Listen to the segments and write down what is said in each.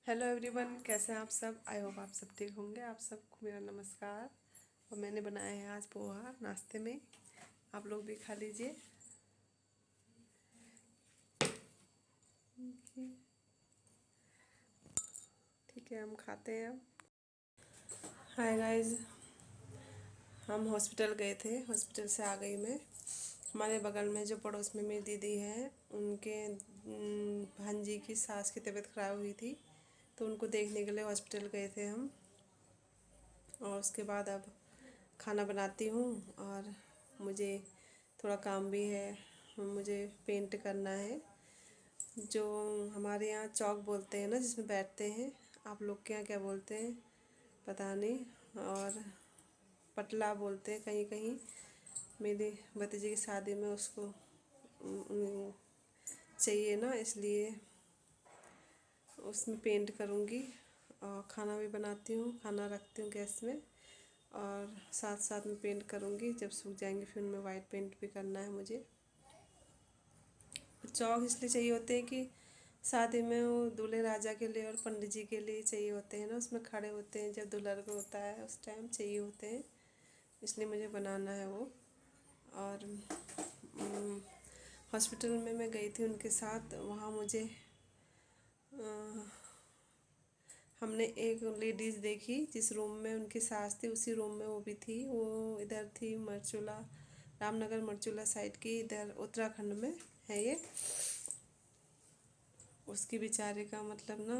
Hello everyone, कैसे हैं आप सब। आई होप आप सब ठीक होंगे। आप सबको मेरा नमस्कार। और मैंने बनाया है आज पोहा नाश्ते में। आप लोग भी खा लीजिए। ठीक है, हम खाते हैं अब। हाय गाइस, हम हॉस्पिटल गए थे। हॉस्पिटल से आ गई मैं। हमारे बगल में जो पड़ोस में मेरी दीदी है, उनके भांजी की सास की तबीयत ख़राब हुई थी, तो उनको देखने के लिए हॉस्पिटल गए थे हम। और उसके बाद अब खाना बनाती हूँ। और मुझे थोड़ा काम भी है। मुझे पेंट करना है। जो हमारे यहाँ चौक बोलते हैं ना, जिसमें बैठते हैं, आप लोग के यहाँ क्या बोलते हैं पता नहीं। और पटला बोलते हैं कहीं कहीं। मेरे भतीजे की शादी में उसको चाहिए ना, इसलिए उसमें पेंट करूँगी। और खाना भी बनाती हूँ, खाना रखती हूँ गैस में। और साथ साथ में पेंट करूँगी। जब सूख जाएंगे फिर उनमें वाइट पेंट भी करना है मुझे। चौक इसलिए चाहिए होते हैं कि शादी में वो दूल्हे राजा के लिए और पंडित जी के लिए चाहिए होते हैं ना, उसमें खड़े होते हैं जब दुल्हन को होता है, उस टाइम चाहिए होते हैं। इसलिए मुझे बनाना है वो। और हॉस्पिटल में मैं गई थी उनके साथ। वहाँ मुझे हमने एक लेडीज़ देखी जिस रूम में उनकी सास थी, उसी रूम में वो भी थी। वो इधर थी मरचूला, रामनगर मरचूला साइड की, इधर उत्तराखंड में है ये। उसकी बेचारे का मतलब ना,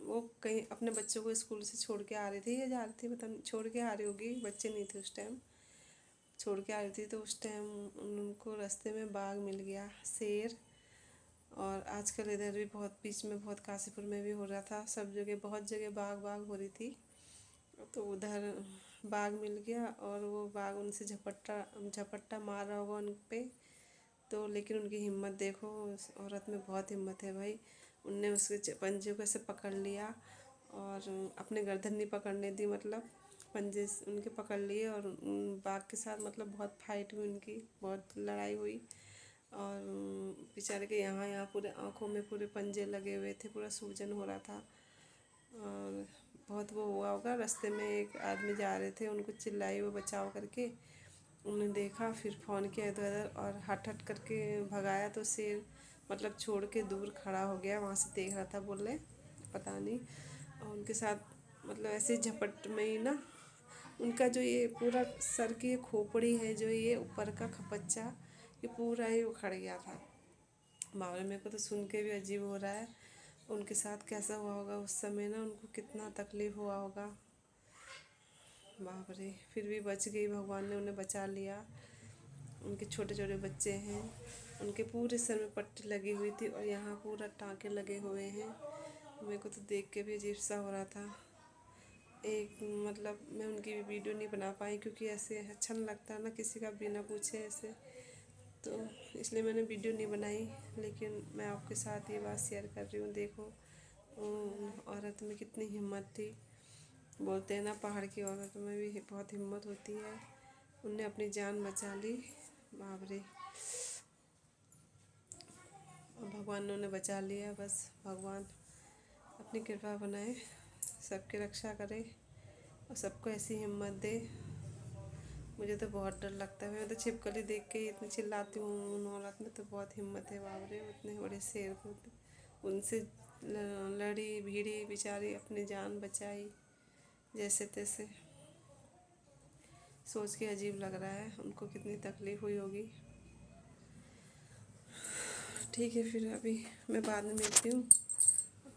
वो कहीं अपने बच्चों को स्कूल से छोड़ के आ रही थी या जा रही थी, पता नहीं, छोड़ के आ रही होगी, बच्चे नहीं थे उस टाइम। छोड़ के आ रही थी तो उस टाइम उनको रास्ते में बाघ मिल गया, शेर। और आजकल इधर भी बहुत, बीच में बहुत काशीपुर में भी हो रहा था, सब जगह बहुत जगह बाघ बाघ हो रही थी। तो उधर बाघ मिल गया और वो बाघ उनसे झपट्टा झपट्टा मार रहा होगा उन पे। तो लेकिन उनकी हिम्मत देखो, उस औरत में बहुत हिम्मत है भाई। उनने उसके पंजे को ऐसे पकड़ लिया और अपने गर्दन नहीं पकड़ने दी, मतलब पंजे उनके पकड़ लिए। और बाघ के साथ मतलब बहुत फाइट हुई उनकी, बहुत लड़ाई हुई। और बेचारे के यहाँ यहाँ पूरे आँखों में पूरे पंजे लगे हुए थे, पूरा सूजन हो रहा था। और बहुत वो हुआ होगा। रास्ते में एक आदमी जा रहे थे, उनको चिल्लाई वो बचाव करके। उन्होंने देखा, फिर फ़ोन किया इधर उधर और हट हट करके भगाया। तो शेर मतलब छोड़ के दूर खड़ा हो गया, वहाँ से देख रहा था बोले, पता नहीं। और उनके साथ मतलब ऐसे झपट में ही ना, उनका जो ये पूरा सर की खोपड़ी है, जो ये ऊपर का खपच्चा, ये पूरा ही उखड़ गया था। मामले मेरे को तो सुन के भी अजीब हो रहा है। उनके साथ कैसा हुआ होगा उस समय ना, उनको कितना तकलीफ़ हुआ होगा, बाप रे। फिर भी बच गई, भगवान ने उन्हें बचा लिया। उनके छोटे छोटे बच्चे हैं। उनके पूरे सर में पट्टी लगी हुई थी और यहाँ पूरा टाँके लगे हुए हैं। मेरे को तो देख के भी अजीब सा हो रहा था। एक मतलब मैं उनकी भी वीडियो नहीं बना पाई, क्योंकि ऐसे अच्छा नहीं लगता ना किसी का बिना पूछे ऐसे, तो इसलिए मैंने वीडियो नहीं बनाई। लेकिन मैं आपके साथ ये बात शेयर कर रही हूँ। देखो औरत में कितनी हिम्मत थी। बोलते हैं ना, पहाड़ की औरत में भी बहुत हिम्मत होती है। उनने अपनी जान बचा ली, बाप रे। भगवान ने उन्हें बचा लिया। बस भगवान अपनी कृपा बनाए, सबकी रक्षा करे और सबको ऐसी हिम्मत दे। मुझे तो बहुत डर लगता है। मैं तो छिपकली देख के ही इतनी चिल्लाती हूँ। उन औरत में तो बहुत हिम्मत है, बाप रे। उतने बड़े शेर को उनसे लड़ी भिड़ी, बेचारी अपनी जान बचाई जैसे तैसे। सोच के अजीब लग रहा है उनको कितनी तकलीफ़ हुई होगी। ठीक है, फिर अभी मैं बाद में मिलती हूँ,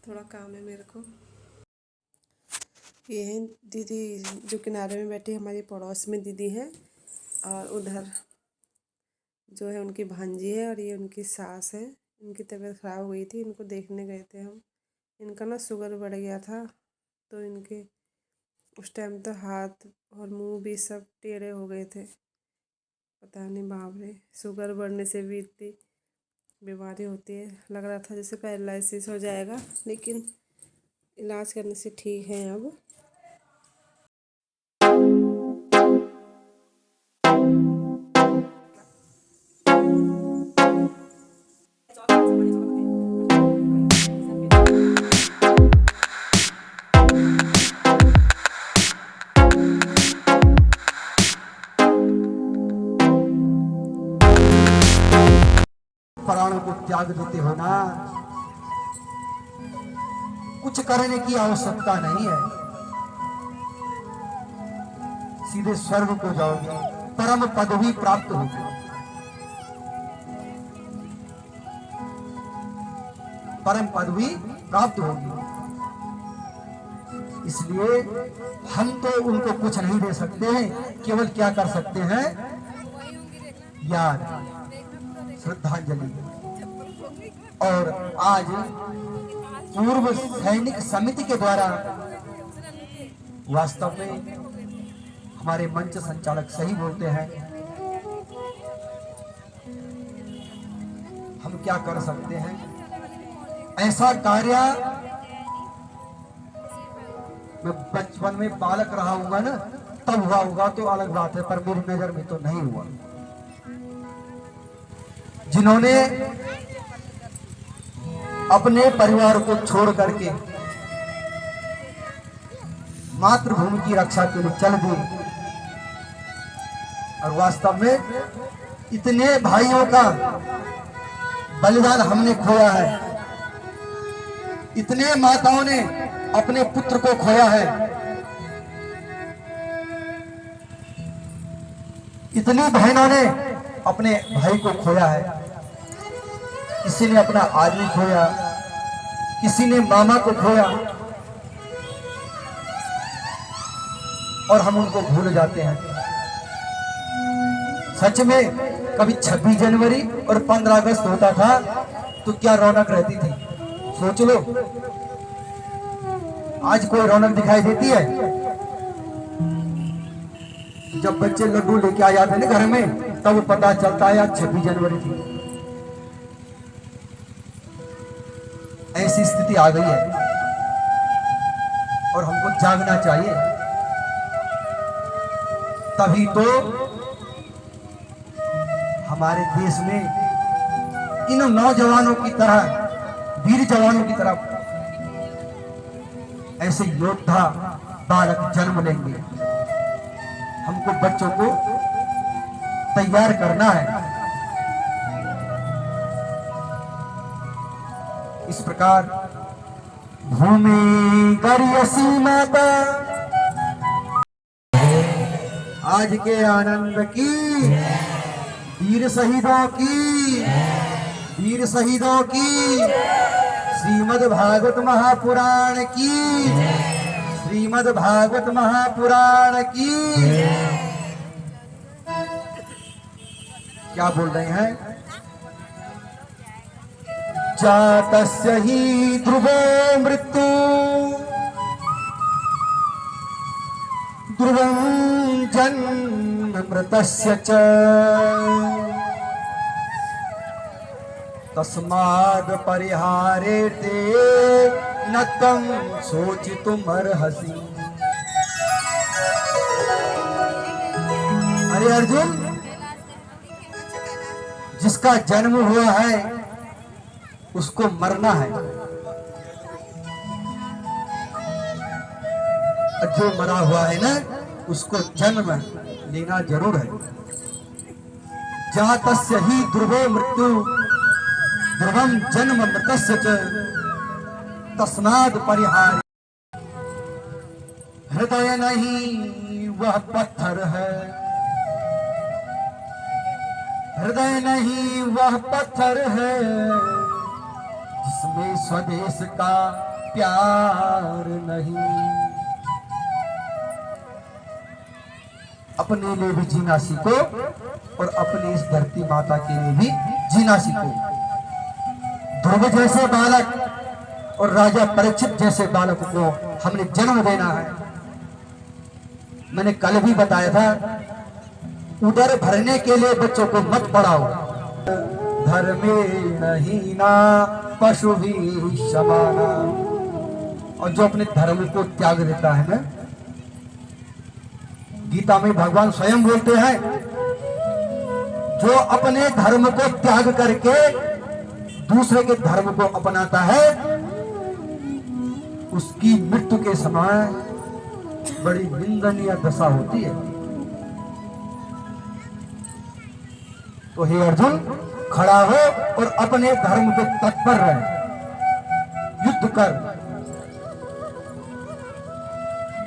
थोड़ा काम है मेरे को। ये है दीदी जो किनारे में बैठी, हमारी पड़ोस में दीदी है। और उधर जो है उनकी भांजी है और ये उनकी सास है। इनकी तबीयत ख़राब हुई थी, इनको देखने गए थे हम। इनका ना शुगर बढ़ गया था, तो इनके उस टाइम तो हाथ और मुंह भी सब टेढ़े हो गए थे। पता नहीं, बाप रे। शुगर बढ़ने से भी इतनी बीमारी होती है। लग रहा था जैसे पैरालिसिस हो जाएगा, लेकिन इलाज करने से ठीक है अब। कुछ करने की आवश्यकता नहीं है, सीधे स्वर्ग को जाओगे, परम पदवी प्राप्त होगी। परम पदवी प्राप्त होगी। इसलिए हम तो उनको कुछ नहीं दे सकते हैं, केवल क्या कर सकते हैं, याद, श्रद्धांजलि। और आज पूर्व सैनिक समिति के द्वारा वास्तव में हमारे मंच संचालक सही बोलते हैं, हम क्या कर सकते हैं। ऐसा कार्य मैं बचपन में बालक रहा हूंगा ना, तब हुआ होगा तो अलग बात है, पर मेरी नजर में तो नहीं हुआ। जिन्होंने अपने परिवार को छोड़ करके मातृभूमि की रक्षा के लिए चल दिए, और वास्तव में इतने भाइयों का बलिदान हमने खोया है, इतने माताओं ने अपने पुत्र को खोया है, इतनी बहनों ने अपने भाई को खोया है, किसी ने अपना आदमी खोया, किसी ने मामा को खोया, और हम उनको भूल जाते हैं। सच में कभी 26 जनवरी और 15 अगस्त होता था तो क्या रौनक रहती थी, सोच लो। आज कोई रौनक दिखाई देती है? जब बच्चे लड्डू लेके आ जाते हैं ना घर में, तब पता चलता है आज 26 जनवरी थी। ऐसी स्थिति आ गई है और हमको जागना चाहिए। तभी तो हमारे देश में इन नौजवानों की तरह, वीर जवानों की तरह ऐसे योद्धा बालक जन्म लेंगे। हमको बच्चों को तैयार करना है। इस प्रकार भूमि गरियसी माता आज के आनंद की, वीर शहीदों की, वीर शहीदों की, श्रीमद् भागवत महापुराण की, श्रीमद् भागवत महापुराण की। क्या बोल रहे हैं? जातस्य ही ध्रुवो मृत्यु, ध्रुवं जन्म मृतस्य च, तस्माद् परिहारे ते न तम शोचितुमर्हसि। अरे अर्जुन, जिसका जन्म हुआ है उसको मरना है, जो मरा हुआ है ना उसको जन्म लेना जरूर है। जातस्य ही ध्रुवो मृत्यु, ध्रुवम जन्म मृतस्य च, तस्माद् परिहार। हृदय नहीं वह पत्थर है, हृदय नहीं वह पत्थर है, जिसमें स्वदेश का प्यार नहीं। अपने लिए भी जीना सीखो और अपनी इस धरती माता के लिए भी जीना सीखो। ध्रुव जैसे बालक और राजा परीक्षित जैसे बालक को हमने जन्म देना है। मैंने कल भी बताया था, उदर भरने के लिए बच्चों को मत पढ़ाओ। धर्मे नहीं ना पशु भी समाना, और जो अपने धर्म को त्याग देता है ना, गीता में भगवान स्वयं बोलते हैं, जो अपने धर्म को त्याग करके दूसरे के धर्म को अपनाता है उसकी मृत्यु के समय बड़ी निंदनीय दशा होती है। तो हे अर्जुन, खड़ा हो और अपने धर्म पे तत्पर रहे, युद्ध कर,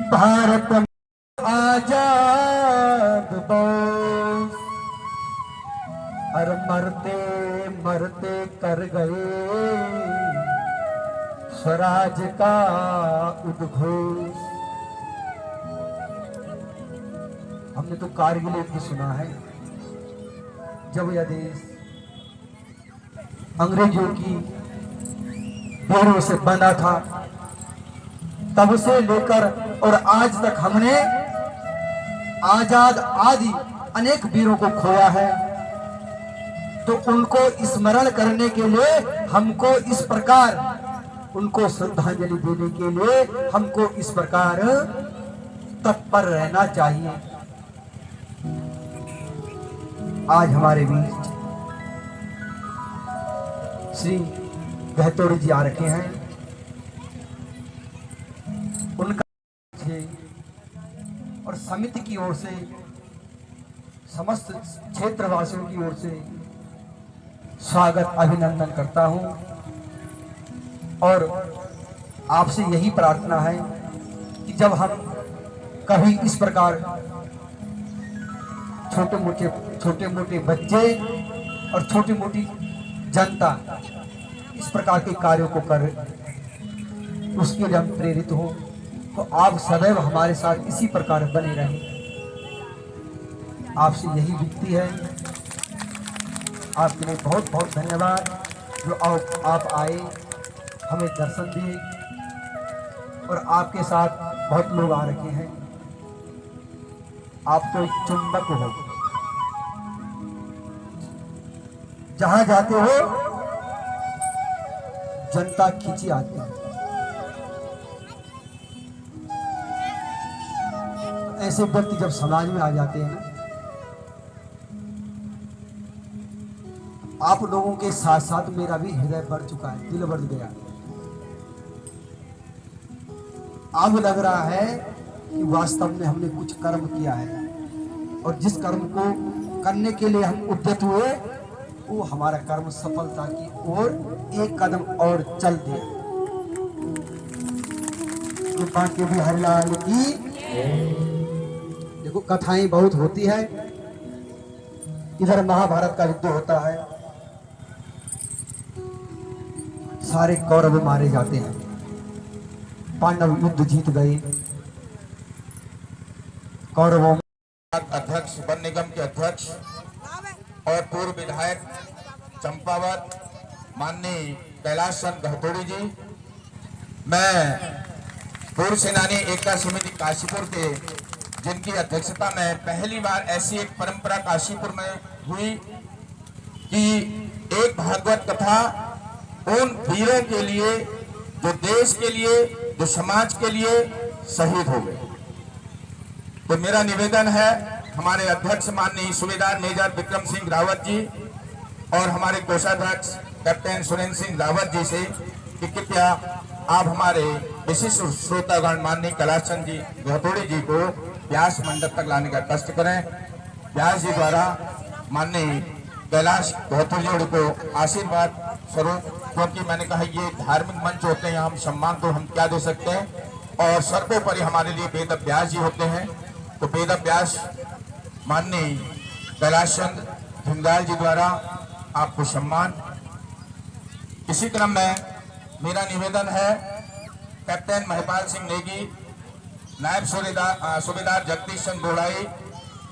भारत आजाद बोस और मरते मरते कर गए स्वराज का उद्घोष। हमने तो कारगिल युद्ध सुना है, जब यह देश अंग्रेजों की बेड़ों से बंधा था, तब से लेकर और आज तक हमने आजाद आदि अनेक वीरों को खोया है। तो उनको स्मरण करने के लिए हमको इस प्रकार, उनको श्रद्धांजलि देने के लिए हमको इस प्रकार तत्पर रहना चाहिए। आज हमारे बीच श्री गहतोड़ी जी आ रखे हैं। उनका और समिति की ओर से, समस्त क्षेत्रवासियों की ओर से स्वागत अभिनंदन करता हूं और आपसे यही प्रार्थना है कि जब हम कभी इस प्रकार छोटे मोटे बच्चे और छोटी मोटी जनता इस प्रकार के कार्यों को कर उसके लिए हम प्रेरित हो, तो आप सदैव हमारे साथ इसी प्रकार बने रहें। आपसे यही विनती है। आपके लिए बहुत बहुत धन्यवाद जो आप आए, हमें दर्शन दिए और आपके साथ बहुत लोग आ रखे हैं। आप तो एक चुंबक हो, जहां जाते हो जनता खींची आती है। ऐसे व्यक्ति जब समाज में आ जाते हैं ना, आप लोगों के साथ साथ मेरा भी हृदय बढ़ चुका है, दिल बढ़ गया। अब लग रहा है कि वास्तव में हमने कुछ कर्म किया है और जिस कर्म को करने के लिए हम उद्यत हुए वो हमारा कर्म सफलता की ओर एक कदम और चल दिया। बाकी भी हरिलाल की देखो कथाएं बहुत होती है। इधर महाभारत का युद्ध होता है, सारे कौरव मारे जाते हैं, पांडव युद्ध जीत गए। कौरवों अध्यक्ष, वन निगम के अध्यक्ष और पूर्व विधायक चंपावत माननीय कैलाश चंद गहतोड़ी जी, मैं पूर्व सेनानी एकता समिति काशीपुर के, जिनकी अध्यक्षता में पहली बार ऐसी एक परंपरा काशीपुर में हुई कि एक भागवत कथा उन वीरों के लिए जो देश के लिए, जो समाज के लिए शहीद हो गए। तो मेरा निवेदन है हमारे अध्यक्ष माननीय सूबेदार मेजर विक्रम सिंह रावत जी और हमारे कोषाध्यक्ष कैप्टन सुरेंद्र सिंह रावत जी से कि कृपया आप हमारे विशिष्ट श्रोतागण माननीय कैलाश चंद जी गहतोड़ी जी को व्यास मंडप तक लाने का कष्ट करें। व्यास जी द्वारा माननीय कैलाश गहतोड़ी को आशीर्वाद स्वरूप, क्योंकि मैंने कहा ये धार्मिक मंच होते हैं, हम सम्मान तो हम क्या दे सकते हैं, और सर्वोपरि हमारे लिए वेद व्यास जी होते हैं। तो वेद व्यास माननीय कैलाश चंद धिंगाल जी द्वारा आपको सम्मान। इसी क्रम में मेरा निवेदन है कैप्टन महिपाल सिंह नेगी, नायब सूबेदार जगदीश चंद गोड़ाई,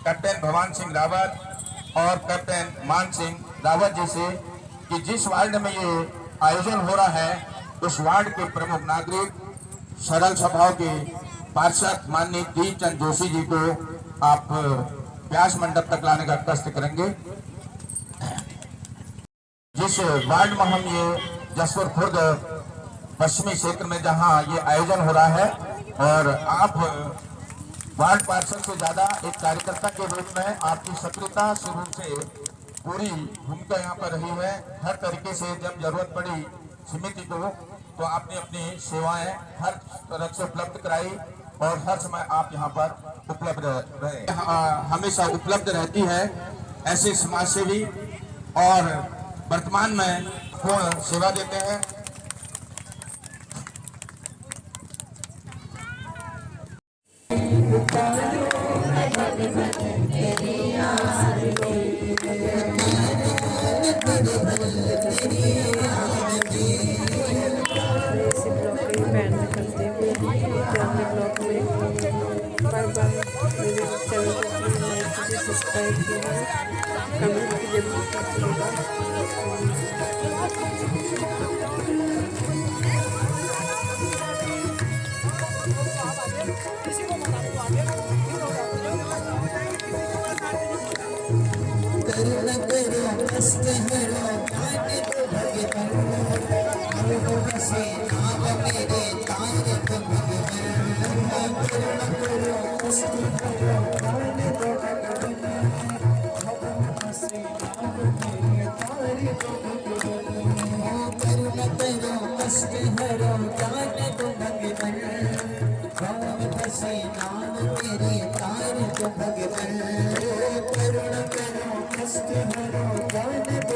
कैप्टन भवान सिंह रावत और कैप्टन मान सिंह रावत जी से कि जिस वार्ड में ये आयोजन हो रहा है उस वार्ड के प्रमुख नागरिक सरल स्वभाव के पार्षद माननीय दीप चंद जोशी जी को आप व्यास मंडप तक लाने का कष्ट करेंगे। जिस वार्ड में हम ये जसपुर खुर्द पश्चिमी क्षेत्र में जहां ये आयोजन हो रहा है, और आप वार्ड पार्षद से ज्यादा एक कार्यकर्ता के रूप में आपकी सक्रियता शुरू से पूरी भूमिका यहाँ पर रही है। हर तरीके से जब जरूरत पड़ी समिति को तो आपने अपनी सेवाएं हर तरह से उपलब्ध कराई और हर समय आप यहाँ पर उपलब्ध रहे, हमेशा उपलब्ध रहती है। ऐसे समाज सेवी और वर्तमान में पूर्ण सेवा देते हैं। लाइक कीजिएगा, कमेंट की जरूर कीजिएगा। भगवान